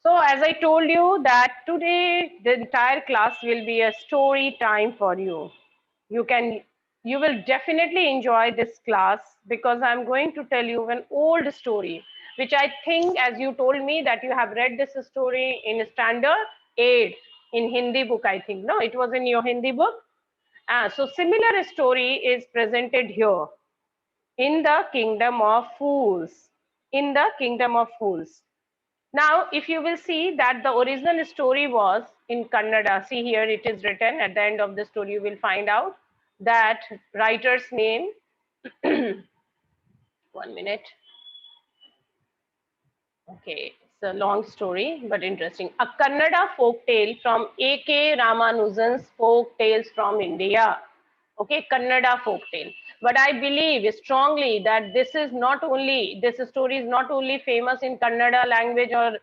So as I told you that today the entire class will be a story time for you. You can you will definitely enjoy this class because I'm going to tell you an old story, which I think, as you told me that you have read this story in standard 8 in Hindi book, I think. No, it was in your Hindi book. So similar story is presented here in the kingdom of fools. In the kingdom of fools. Now, if you will see that the original story was in Kannada, see here it is written at the end of the story, you will find out that writer's name. 1 minute. Okay, it's a long story but interesting. A Kannada folk tale from A.K. Ramanujan's Folk Tales from India. Okay, Kannada folk tale. But I believe strongly that this story is not only famous in Kannada language, or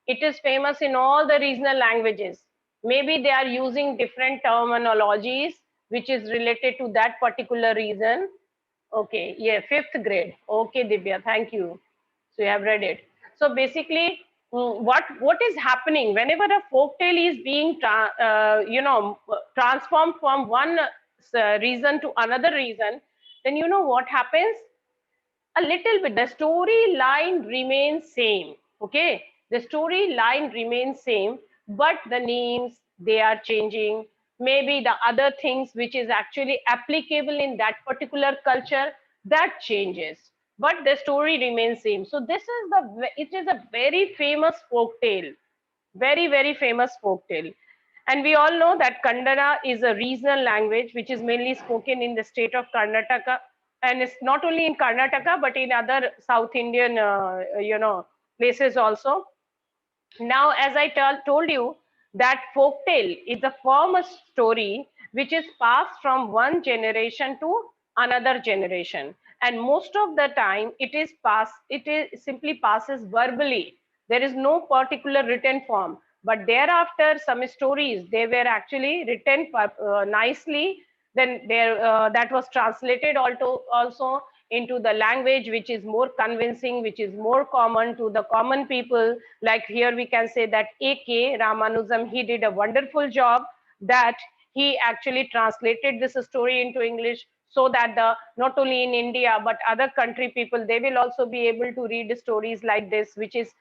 it is famous in all the regional languages. Maybe they are using different terminologies which is related to that particular region. Okay, yeah, fifth grade. Okay, Divya, thank you. So you have read it. So basically, what is happening whenever a folk tale is being transformed from one reason to another reason, then you know what happens? A little bit. The storyline remains same. Okay, the storyline remains same, but the names they are changing. Maybe the other things which is actually applicable in that particular culture that changes, but the story remains same. So this is it is a very famous folk tale, very famous folk tale. And we all know that Kannada is a regional language which is mainly spoken in the state of Karnataka, and it's not only in Karnataka but in other South Indian, places also. Now, as I told you, that folktale is a form of story which is passed from one generation to another generation, and most of the time it is simply passes verbally. There is no particular written form, but thereafter some stories they were actually written nicely. Then there that was translated also into the language which is more convincing, which is more common to the common people. Like here we can say that A.K. Ramanujan, he did a wonderful job that he actually translated this story into English, so that the not only in India but other country people, they will also be able to read stories like this, which is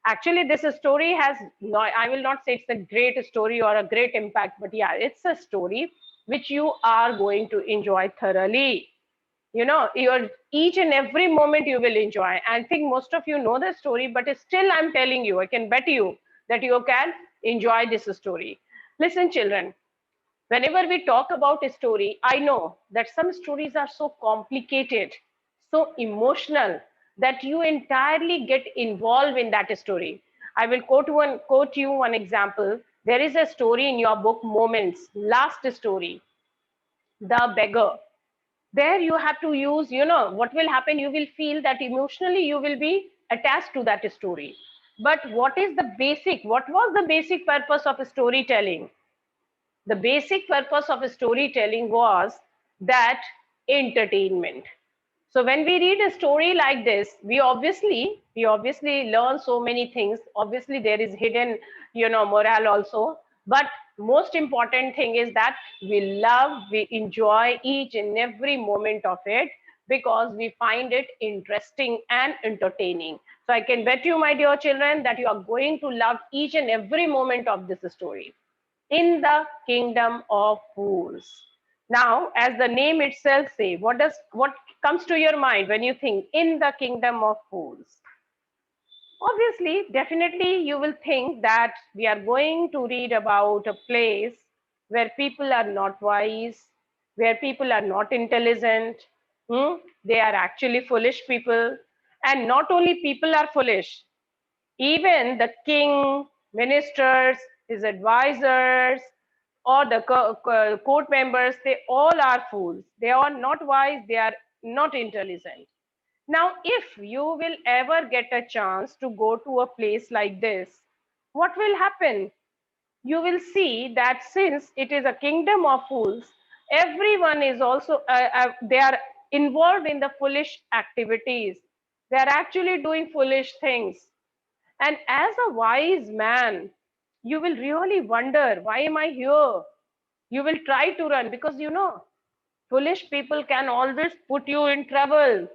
actually this story has no, I will not say it's a great story or a great impact, but yeah, it's a story which you are going to enjoy thoroughly. Your each and every moment you will enjoy. I think most of you know the story, but still I'm telling you, I can bet you that you can enjoy this story. Listen, children, whenever we talk about a story, I know that some stories are so complicated, so emotional, that you entirely get involved in that story. I will quote you one example. There is a story in your book Moments, last story, The Beggar. There you have to use, what will happen, you will feel that emotionally you will be attached to that story. But what was the basic purpose of storytelling? The basic purpose of storytelling was that entertainment. So when we read a story like this, we obviously learn so many things. Obviously, there is hidden, morale also. But most important thing is that we enjoy each and every moment of it because we find it interesting and entertaining. So I can bet you, my dear children, that you are going to love each and every moment of this story. In the kingdom of fools. Now, as the name itself say, what comes to your mind when you think in the kingdom of fools? Obviously, definitely you will think that we are going to read about a place where people are not wise, where people are not intelligent. They are actually foolish people. And not only people are foolish, even the king, ministers, his advisors, or the court members, they all are fools. They are not wise, they are not intelligent. Now, if you will ever get a chance to go to a place like this, what will happen? You will see that since it is a kingdom of fools, everyone is also, they are involved in the foolish activities. They are actually doing foolish things. And as a wise man, you will really wonder, why am I here? You will try to run because foolish people can always put you in trouble.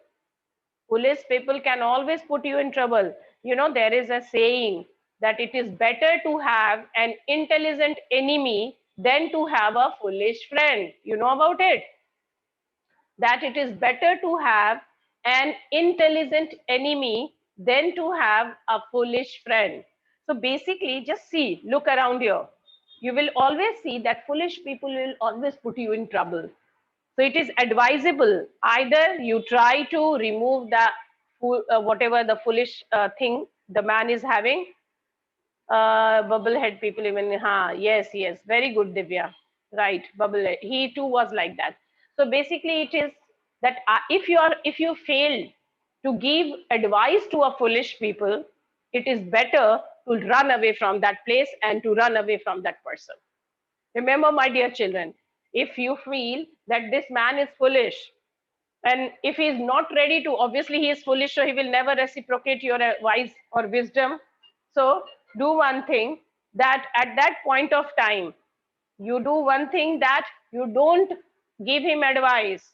Foolish people can always put you in trouble. There is a saying that it is better to have an intelligent enemy than to have a foolish friend. You know about it? That it is better to have an intelligent enemy than to have a foolish friend. So basically, just see, look around here. You will always see that foolish people will always put you in trouble. So it is advisable either you try to remove the whatever the foolish thing the man is having. Bubble head people even, yes, very good, Divya. Right, bubble head. He too was like that. So basically, it is that if you fail to give advice to a foolish people, it is better to run away from that place and to run away from that person. Remember, my dear children, if you feel that this man is foolish, and if he is not ready to, obviously he is foolish, so he will never reciprocate your advice or wisdom. So do one thing, that at that point of time, you do one thing, that you don't give him advice.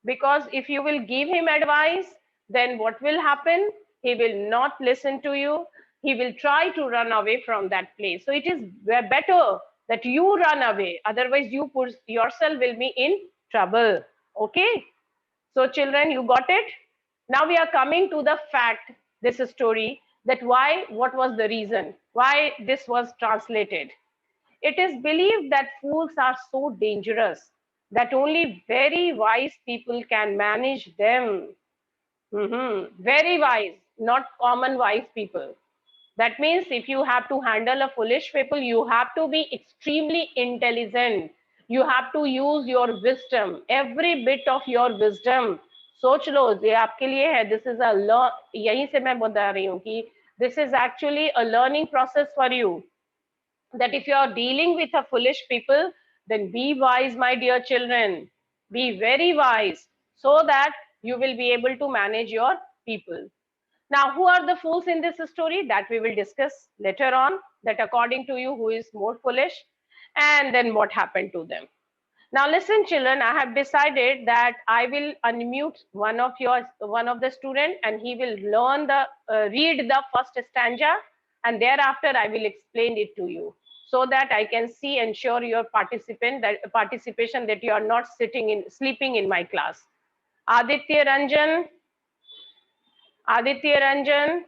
Because if you will give him advice, then what will happen? He will not listen to you. He will try to run away from that place. So it is better that you run away. Otherwise, you yourself will be in trouble. Okay? So, children, you got it? Now we are coming to the fact, this story, that what was the reason? Why this was translated? It is believed that fools are so dangerous that only very wise people can manage them. Very wise, not common wise people. That means if you have to handle a foolish people, you have to be extremely intelligent. You have to use your wisdom, every bit of your wisdom. सोच लो ये आपके लिए है. This is a यहीं से मैं बता रही हूँ कि this is actually a learning process for you. That if you are dealing with a foolish people, then be wise, my dear children. Be very wise so that you will be able to manage your people. Now, who are the fools in this story? That we will discuss later on, that according to you, who is more foolish, and then what happened to them. Now, listen, children, I have decided that I will unmute one of the student, and he will read the first stanza, and thereafter I will explain it to you, so that I can see, ensure your participation, that you are not sleeping in my class. Aditya Ranjan, Aditya Ranjan,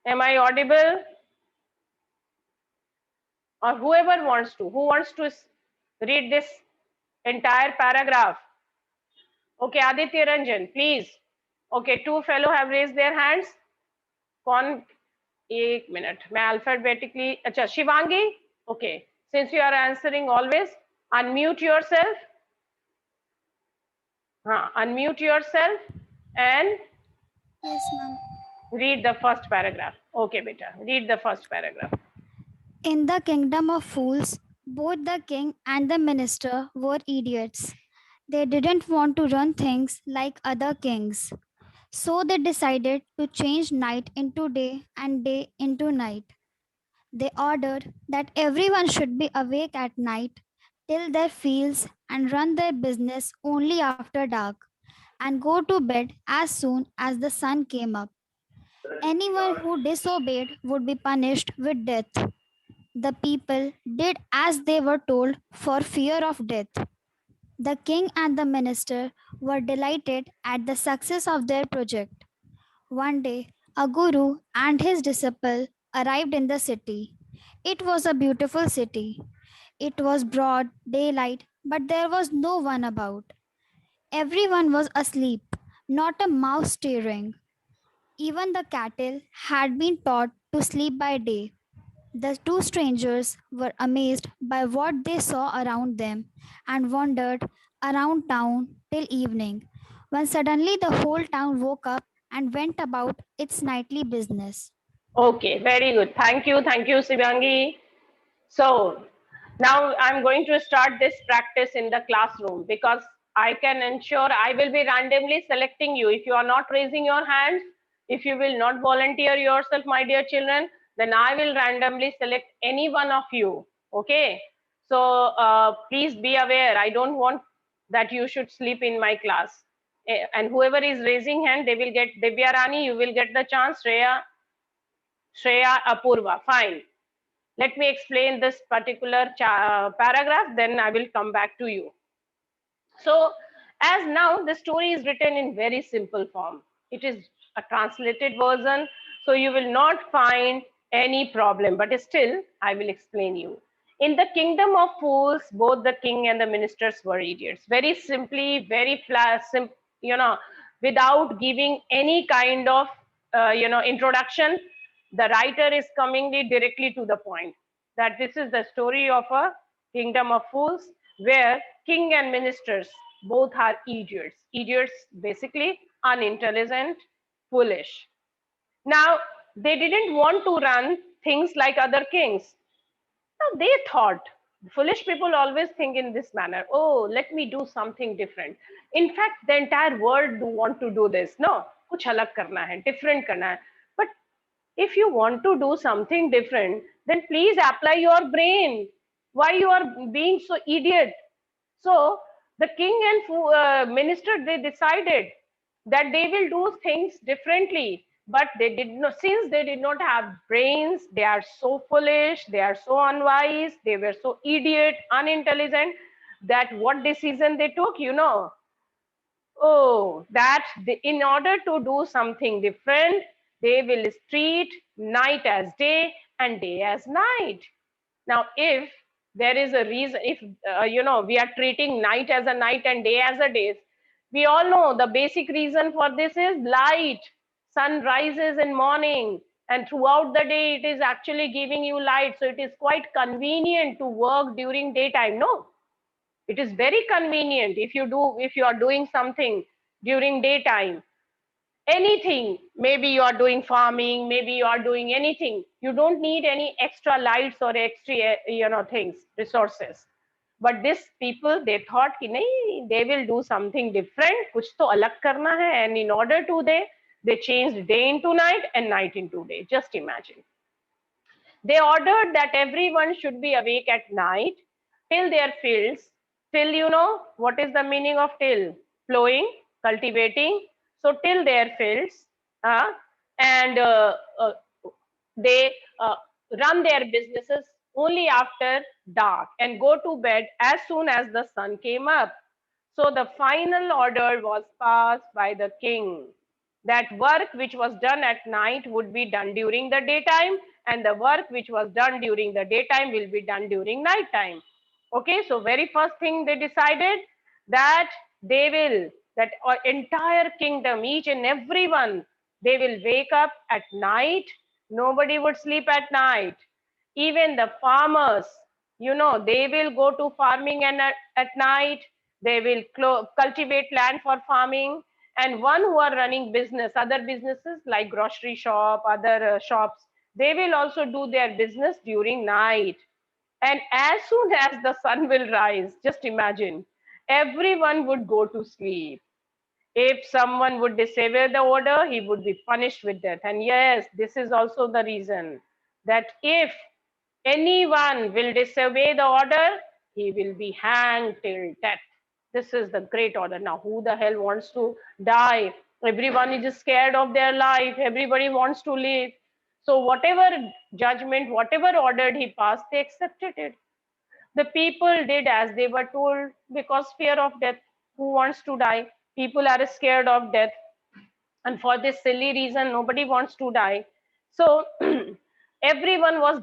am I audible? Or whoever wants to, who wants to read this entire paragraph? Okay, Aditya Ranjan, please. Okay, two fellow have raised their hands. कौन? एक minute, मैं alphabetically. अच्छा, Shivangi. Okay, since you are answering always, unmute yourself. Unmute yourself and Yes, ma'am. read the first paragraph. Okay, beta, read the first paragraph. In the kingdom of fools, both the king and the minister were idiots. They didn't want to run things like other kings. So they decided to change night into day and day into night. They ordered that everyone should be awake at night, till their fields, and run their business only after dark, and go to bed as soon as the sun came up. Anyone who disobeyed would be punished with death. The people did as they were told for fear of death. The king and the minister were delighted at the success of their project. One day, a guru and his disciple arrived in the city. It was a beautiful city. It was broad daylight, but there was no one about. Everyone was asleep, not a mouse stirring. Even the cattle had been taught to sleep by day. The two strangers were amazed by what they saw around them and wandered around town till evening, when suddenly the whole town woke up and went about its nightly business. Okay, very good. Thank you, Shivangi. So now I'm going to start this practice in the classroom, because I can ensure I will be randomly selecting you. If you are not raising your hands, if you will not volunteer yourself, my dear children, then I will randomly select any one of you. Okay. So please be aware. I don't want that you should sleep in my class. And whoever is raising hand, they will get Divya Rani, you will get the chance. Shreya, Apurva. Fine. Let me explain this particular paragraph, then I will come back to you. So, as now the story is written in very simple form, it is a translated version, so you will not find any problem, but still, I will explain you. In the kingdom of fools, both the king and the ministers were idiots. Very simply, very flat, without giving any kind of, introduction, the writer is coming directly to the point that this is the story of a kingdom of fools where king and ministers both are idiots. Idiots basically unintelligent, foolish. Now they didn't want to run things like other kings. Now they thought, foolish people always think in this manner, oh, let me do something different. In fact, the entire world do want to do this. No, kuch alag karna hai, different karna hai. But if you want to do something different, then please apply your brain. Why you are being so idiot? So the king and minister, they decided that they will do things differently, but they did not. Since they did not have brains, they are so foolish, they are so unwise, they were so idiot, unintelligent, that what decision they took, oh, that in order to do something different, they will treat night as day and day as night. Now, if there is a reason, if we are treating night as a night and day as a day, we all know the basic reason for this is light. Sun rises in morning, and throughout the day it is actually giving you light. So it is quite convenient to work during daytime. No, it is very convenient if you are doing something during daytime, anything, maybe you are doing farming, maybe you are doing anything, you don't need any extra lights or extra things, resources. But this people, they thought ki nahi, they will do something different, kuch to alag karna hai, and in order to they changed day into night and night into day. Just imagine, they ordered that everyone should be awake at night, till their fields. Till, what is the meaning of till? Plowing, cultivating. So till their fields, uh, and they run their businesses only after dark and go to bed as soon as the sun came up. So the final order was passed by the king that work which was done at night would be done during the daytime, and the work which was done during the daytime will be done during night time. Okay, so very first thing they decided that they will, that entire kingdom, each and everyone, they will wake up at night. Nobody would sleep at night. Even the farmers, they will go to farming, and at night they will cultivate land for farming. And one who are running business, other businesses like grocery shop, other shops, they will also do their business during night. And as soon as the sun will rise, just imagine, everyone would go to sleep. If someone would disobey the order, he would be punished with death. And yes, this is also the reason that if anyone will disobey the order, he will be hanged till death. This is the great order. Now, who the hell wants to die? Everyone is scared of their life. Everybody wants to live. So, whatever judgment, whatever order he passed, they accepted it. The people did as they were told because fear of death. Who wants to die? People are scared of death. And for this silly reason, nobody wants to die. So everyone was,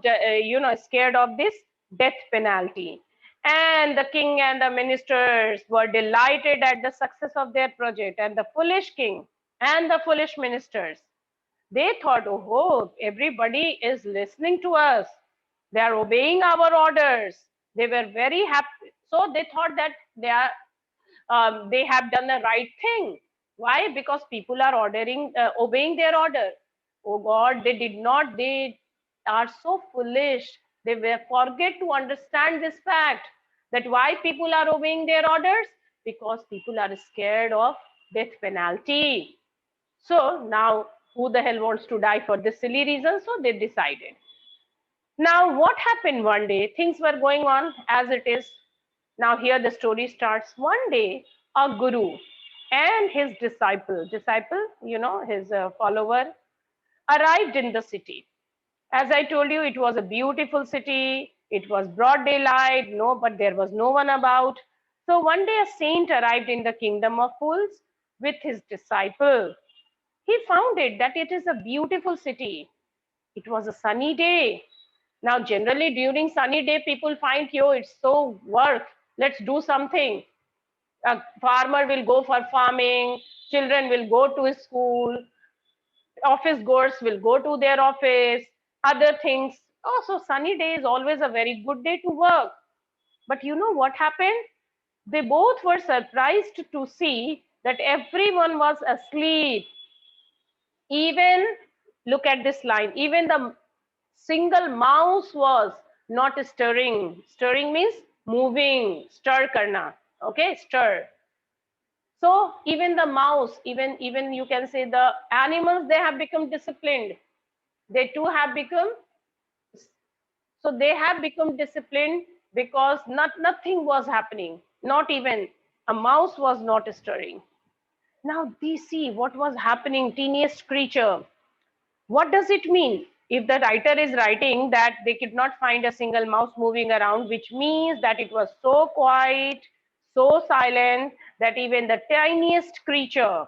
scared of this death penalty. And the king and the ministers were delighted at the success of their project. And the foolish king and the foolish ministers, they thought, oh, everybody is listening to us. They are obeying our orders. They were very happy. So they thought that they have done the right thing. Why? Because people are obeying their order. Oh God, they did not. They are so foolish. They forget to understand this fact that why people are obeying their orders, Because people are scared of death penalty. So now, who the hell wants to die for this silly reason? So they decided. Now, what happened one day? Things were going on as it is. Now, here the story starts. One day, a guru and his disciple, his follower, arrived in the city. As I told you, it was a beautiful city. It was broad daylight, no, but there was no one about. So one day, a saint arrived in the kingdom of fools with his disciple. He found it that it is a beautiful city. It was a sunny day. Now, generally during sunny day, people find, yo, it's so work. Let's do something. A farmer will go for farming. Children will go to school. Office goers will go to their office. Other things. Oh, so sunny day is always a very good day to work. But you know what happened? They both were surprised to see that everyone was asleep. Even, look at this line, even the single mouse was not stirring. Stirring means moving, stir karna. Okay, stir. So even the mouse, even you can say the animals, they have become disciplined. They too have become, so they have become disciplined because nothing was happening. Not even a mouse was not stirring. Now they see what was happening, teeniest creature. What does it mean? If the writer is writing that they could not find a single mouse moving around, which means that it was so quiet, so silent, that even the tiniest creature,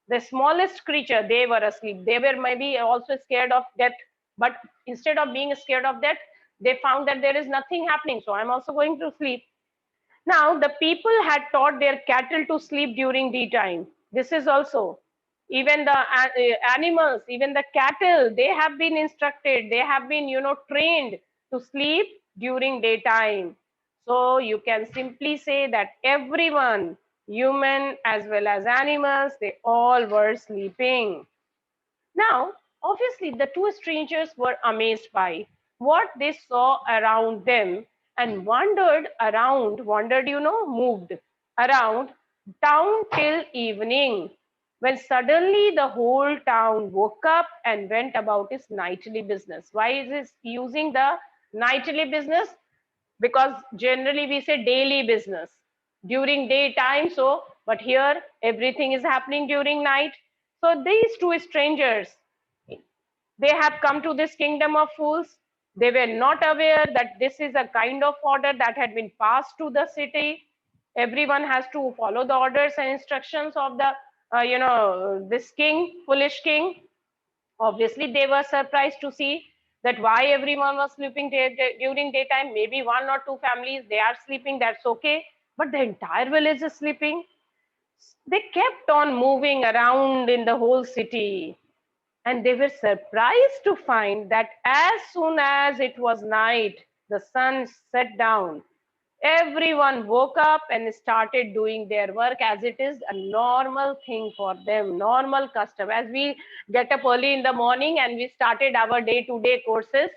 the smallest creature, they were asleep. They were maybe also scared of death, but instead of being scared of death, they found that there is nothing happening. So I'm also going to sleep. Now, the people had taught their cattle to sleep during daytime. This is also, even the animals, even the cattle, they have been instructed, they have been, trained to sleep during daytime. So you can simply say that everyone, human as well as animals, they all were sleeping. Now, obviously, the two strangers were amazed by what they saw around them and wandered, moved around town till evening, when suddenly the whole town woke up and went about its nightly business. Why is this using the nightly business? Because generally we say daily business during daytime, so but here everything is happening during night. So these two strangers, they have come to this kingdom of fools. They were not aware that this is a kind of order that had been passed to the city. Everyone has to follow the orders and instructions of the this king, foolish king. Obviously, they were surprised to see that why everyone was sleeping during daytime. Maybe one or two families, they are sleeping, that's okay. But the entire village is sleeping. They kept on moving around in the whole city. And they were surprised to find that as soon as it was night, the sun set down. Everyone woke up and started doing their work as it is a normal thing for them, normal custom. As we get up early in the morning and we started our day-to-day courses,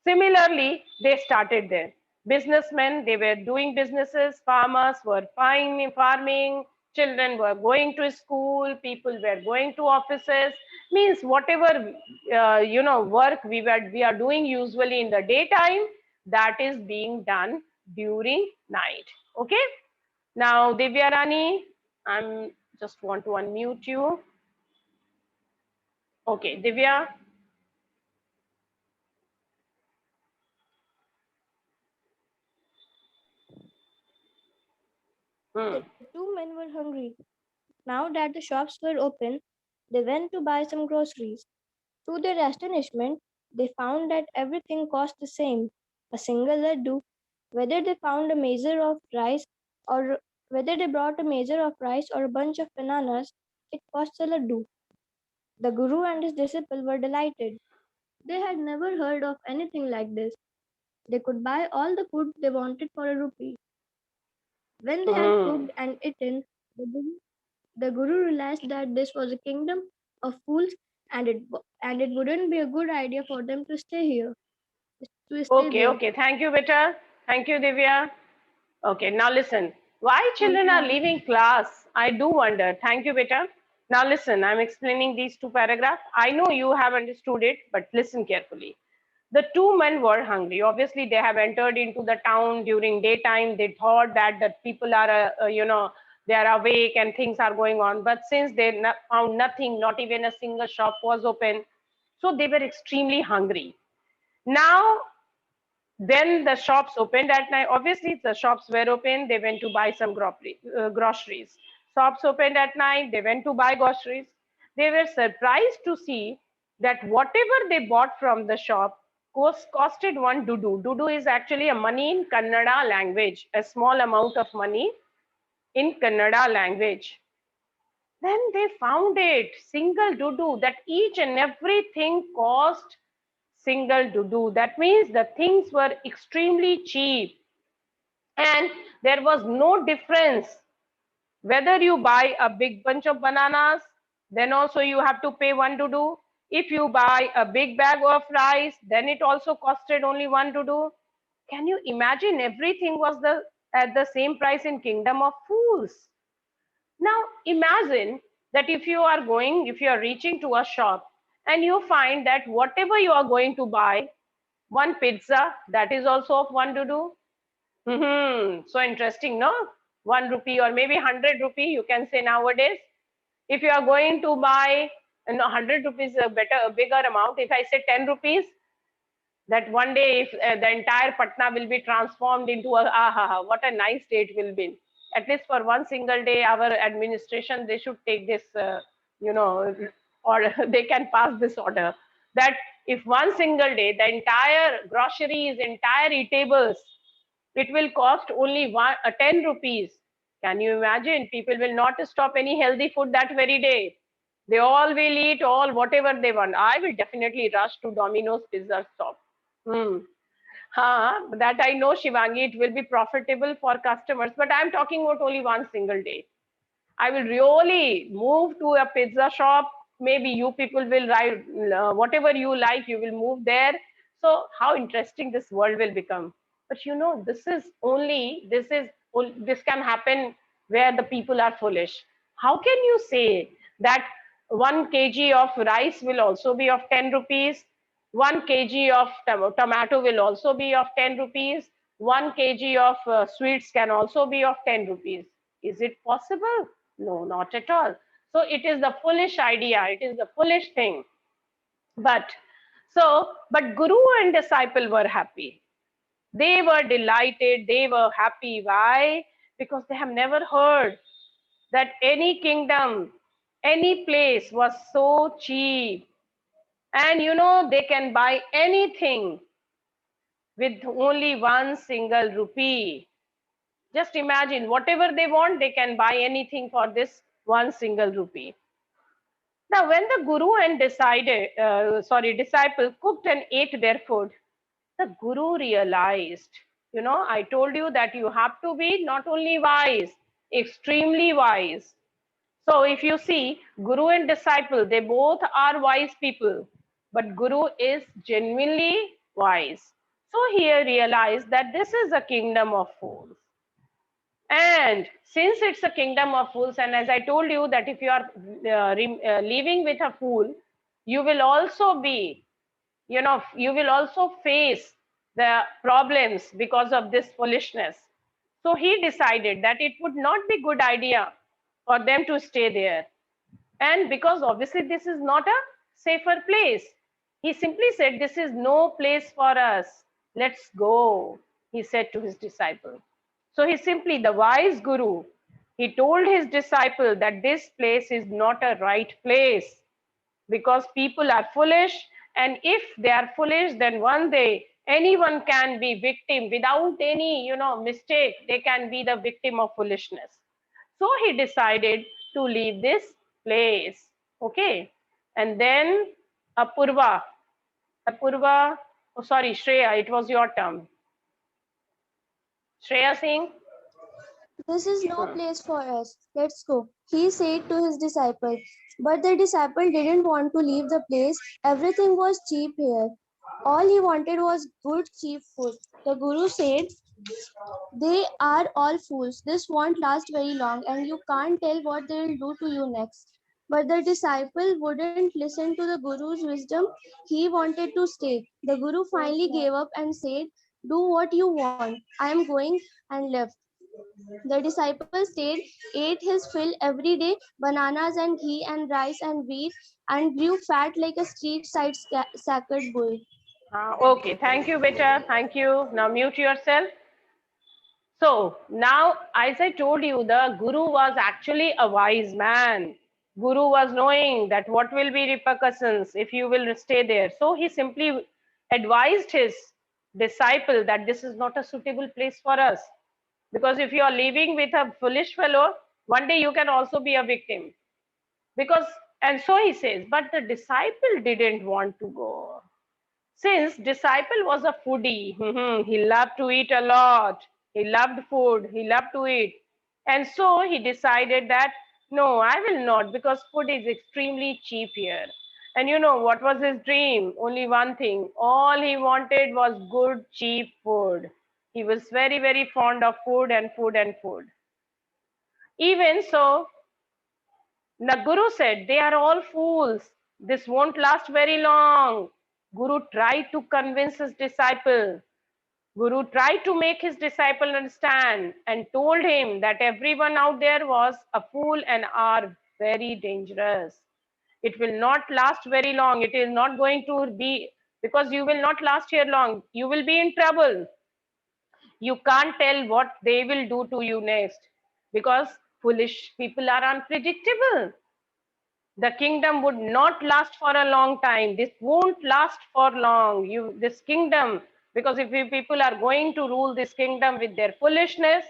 similarly, they started there. Businessmen, they were doing businesses, farmers were farming, children were going to school, people were going to offices, means whatever work we are doing usually in the daytime, that is being done during night. Okay. Now, Divya Rani, I'm just want to unmute you. Okay, Divya. The Hmm. two men were hungry. Now that the shops were open, they went to buy some groceries. To their astonishment, they found that everything cost the same, a single laddu. Whether they found a measure of rice or whether they brought a measure of rice or a bunch of bananas, it cost a laddu. The guru and his disciple were delighted. They had never heard of anything like this. They could buy all the food they wanted for a rupee. When they had Hmm. cooked and eaten, the guru realized that this was a kingdom of fools and it wouldn't be a good idea for them to stay here, to stay Okay, there. okay. Thank you, Beta. Thank you, Divya. Okay, now listen. Why children are ma'am. leaving class? I do wonder. Thank you, beta. Now listen, I'm explaining these two paragraphs. I know you have understood it, but listen carefully. The two men were hungry. Obviously, they have entered into the town during daytime. They thought that the people are, they are awake and things are going on. But since they found nothing, not even a single shop was open, so they were extremely hungry. Now then the shops opened at night. Obviously, the shops were open. They went to buy some groceries. Shops opened at night. They went to buy groceries. They were surprised to see that whatever they bought from the shop costed one dudu. Dudu is actually a money in Kannada language, a small amount of money in Kannada language. Then they found it, single dudu, that each and everything cost single dudu. That means the things were extremely cheap and there was no difference whether you buy a big bunch of bananas, then also you have to pay one dudu. If you buy a big bag of rice, then it also costed only one dudu. Can you imagine everything was at the same price in Kingdom of Fools? Now imagine that if you are reaching to a shop and you find that whatever you are going to buy, one pizza, that is also of one dudu. So interesting, no? 1 rupee or maybe 100 rupee, you can say nowadays. If you are going to buy, no, 100 rupees is a bigger amount. If I say 10 rupees, that one day if the entire Patna will be transformed into what a nice day it will be. At least for one single day, our administration, they should take this, you know, or they can pass this order that if one single day the entire groceries, entire eatables, it will cost only 10 rupees. Can you imagine? People will not stop any healthy food that very day. They all will eat all whatever they want. I will definitely rush to Domino's pizza stop. Hmm. That I know, Shivangi, it will be profitable for customers, but I'm talking about only one single day. I will really move to a pizza shop. Maybe you people will write whatever you like, you will move there. So, how interesting this world will become. But you know, this can happen where the people are foolish. How can you say that 1 kg of rice will also be of 10 rupees? 1 kg of tomato will also be of 10 rupees. 1 kg of sweets can also be of 10 rupees. Is it possible? No, not at all. So it is the foolish idea. It is the foolish thing. But but Guru and disciple were happy. They were delighted. They were happy. Why? Because they have never heard that any kingdom, any place was so cheap. And you know, they can buy anything with only one single rupee. Just imagine, whatever they want, they can buy anything for this one single rupee. Now, when the guru and disciple cooked and ate their food, the guru realized, I told you that you have to be not only wise, extremely wise. So, if you see, guru and disciple, they both are wise people, but guru is genuinely wise. So, he realized that this is a kingdom of fools. And since it's a kingdom of fools, and as I told you that if you are living with a fool, you will also be, you will also face the problems because of this foolishness. So he decided that it would not be good idea for them to stay there. And because obviously this is not a safer place, he simply said, "This is no place for us. Let's go," he said to his disciple. So he simply, the wise guru, he told his disciple that this place is not a right place because people are foolish. And if they are foolish, then one day anyone can be victim without any, mistake. They can be the victim of foolishness. So he decided to leave this place. Okay. And then Apurva, oh sorry, Shreya, it was your turn. Shreya Singh. This is no place for us. Let's go, he said to his disciple. But the disciple didn't want to leave the place. Everything was cheap here. All he wanted was good, cheap food. The Guru said, They are all fools. This won't last very long, and you can't tell what they will do to you next. But the disciple wouldn't listen to the Guru's wisdom. He wanted to stay. The Guru finally gave up and said, "Do what you want. I am going," and left. The disciple stayed, ate his fill every day, bananas and ghee and rice and wheat, and grew fat like a street side sacred bull. Okay, thank you, beta. Thank you. Now mute yourself. So now, as I told you, the Guru was actually a wise man. Guru was knowing that what will be repercussions if you will stay there. So he simply advised his disciple that this is not a suitable place for us. Because if you are living with a foolish fellow, one day you can also be a victim. Because, and so he says, but the disciple didn't want to go. Since disciple was a foodie, he loved to eat a lot. He loved food. He loved to eat. And so he decided that, no, I will not, because food is extremely cheap here. And you know what was his dream? Only one thing. All he wanted was good, cheap food. He was very, very fond of food and food and food. Even so, the Guru said, they are all fools. This won't last very long. Guru tried to convince his disciple. Guru tried to make his disciple understand and told him that everyone out there was a fool and are very dangerous. It will not last very long. It is not going to be, because you will not last here long. You will be in trouble. You can't tell what they will do to you next, because foolish people are unpredictable. The kingdom would not last for a long time. This won't last for long. This kingdom, because if you people are going to rule this kingdom with their foolishness,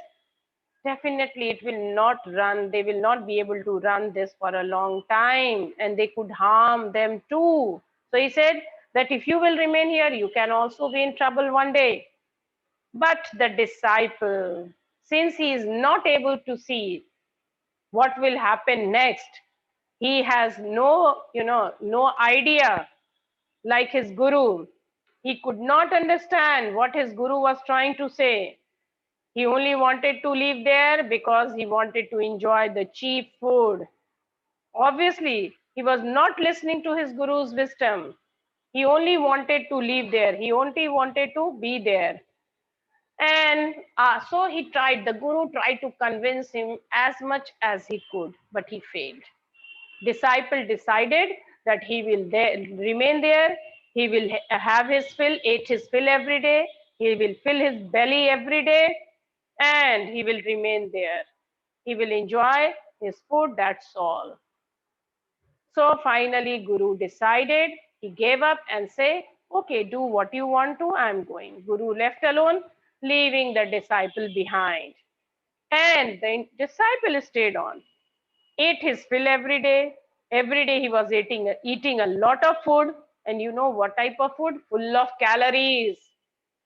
definitely it will not run. They will not be able to run this for a long time, and they could harm them too. So he said that if you will remain here, you can also be in trouble one day. But the disciple, since he is not able to see what will happen next, he has no idea, like his guru. He could not understand what his guru was trying to say. He only wanted to live there because he wanted to enjoy the cheap food. Obviously, he was not listening to his guru's wisdom. He only wanted to live there. He only wanted to be there. And so the guru tried to convince him as much as he could, but he failed. Disciple decided that he will remain there. He will have his fill, ate his fill every day. He will fill his belly every day, and he will remain there. He will enjoy his food, that's all. So finally, Guru decided, he gave up and said, okay, do what you want to, I'm going. Guru left alone, leaving the disciple behind. And the disciple stayed on, ate his fill every day. Every day he was eating a lot of food. And you know what type of food? Full of calories.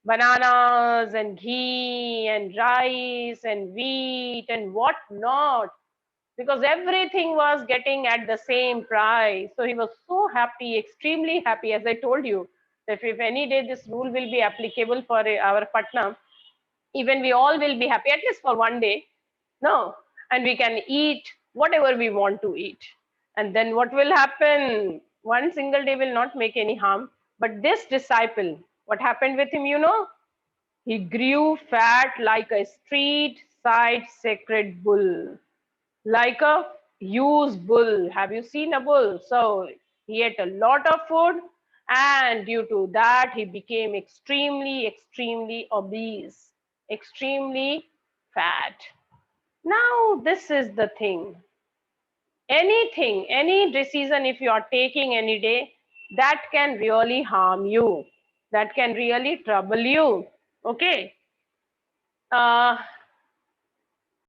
Bananas and ghee and rice and wheat and what not. Because everything was getting at the same price. So he was so happy, extremely happy, as I told you, that if any day this rule will be applicable for our Patna, even we all will be happy, at least for one day. No, and we can eat whatever we want to eat. And then what will happen? One single day will not make any harm. But this disciple, what happened with him, he grew fat like a street side sacred bull, like a huge bull. Have you seen a bull? So he ate a lot of food, and due to that, he became extremely, extremely obese, extremely fat. Now, this is the thing. Anything, any decision, if you are taking any day, that can really harm you, that can really trouble you. Okay.